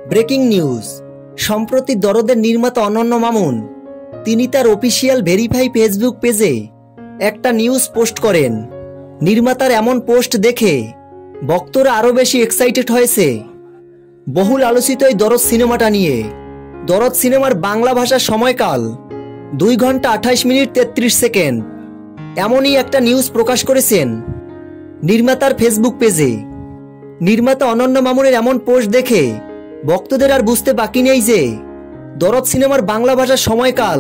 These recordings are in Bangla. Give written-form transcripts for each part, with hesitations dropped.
Breaking news. সম্প্রতি দরদের নির্মাতা অনন্য মামুন তিনি তার অফিসিয়াল ভেরিফাই ফেসবুক পেজে একটা নিউজ পোস্ট করেন। নির্মাতার এমন পোস্ট দেখে ভক্তরা আরও বেশি এক্সাইটেড হয়েছে বহুল আলোচিত এই দরদ সিনেমাটা নিয়ে। দরদ সিনেমার বাংলা ভাষার সময়কাল 2 ঘন্টা 28 মিনিট 33 সেকেন্ড। এমনই একটা নিউজ প্রকাশ করেছেন নির্মাতার ফেসবুক পেজে। নির্মাতা অনন্য মামুনের এমন পোস্ট দেখে ভক্তদের আর বুঝতে বাকি নেই যে দরদ সিনেমার বাংলা ভাষার সময়কাল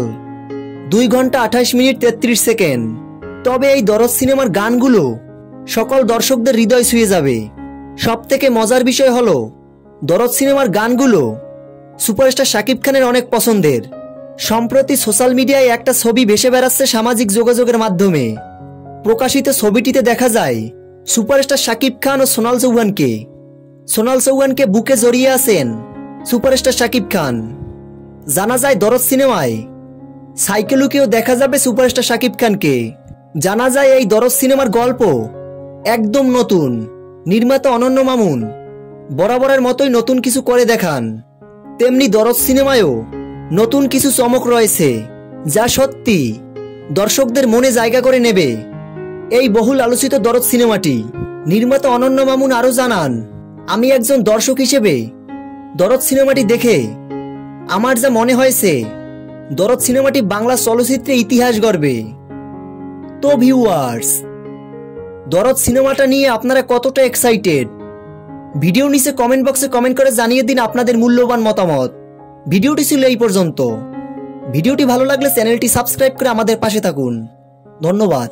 2 ঘন্টা 28 মিনিট 33 সেকেন্ড। তবে এই দরদ সিনেমার গানগুলো সকল দর্শকদের হৃদয় ছুঁয়ে যাবে। সবথেকে মজার বিষয় হলো দরদ সিনেমার গানগুলো সুপারস্টার শাকিব খানের অনেক পছন্দের। সম্প্রতি সোশ্যাল মিডিয়ায় একটা ছবি ভেসে বেড়াচ্ছে সামাজিক যোগাযোগের মাধ্যমে। প্রকাশিত ছবিটিতে দেখা যায় সুপারস্টার শাকিব খান ও সোনাল চৌহানকে বুকে জড়িয়ে আছেন সুপারস্টার শাকিব খান। জানা যায় দরদ সিনেমায় সাইকেলুকেও দেখা যাবে সুপারস্টার শাকিব খানকে। জানা যায় এই দরদ সিনেমার গল্প একদম নতুন। নির্মাতা অনন্য মামুন বরাবরের মতোই নতুন কিছু করে দেখান, তেমনি দরদ সিনেমায়ও নতুন কিছু চমক রয়েছে যা সত্যি দর্শকদের মনে জায়গা করে নেবে এই বহুল আলোচিত দরদ সিনেমাটি। নির্মাতা অনন্য মামুন আরও জানান, আমি একজন দর্শক হিসেবে দরদ সিনেমাটি দেখে আমার যা মনে হয়েছে দরদ সিনেমাটি বাংলা চলচ্চিত্রে ইতিহাস গড়বে। তো ভিউয়ার্স, দরদ সিনেমাটা নিয়ে আপনারা কতটা এক্সাইটেড? ভিডিও নিচে কমেন্ট বক্সে কমেন্ট করে জানিয়ে দিন আপনাদের মূল্যবান মতামত। ভিডিওটি ছিল এই পর্যন্ত। ভিডিওটি ভালো লাগলে চ্যানেলটি সাবস্ক্রাইব করে আমাদের পাশে থাকুন। ধন্যবাদ।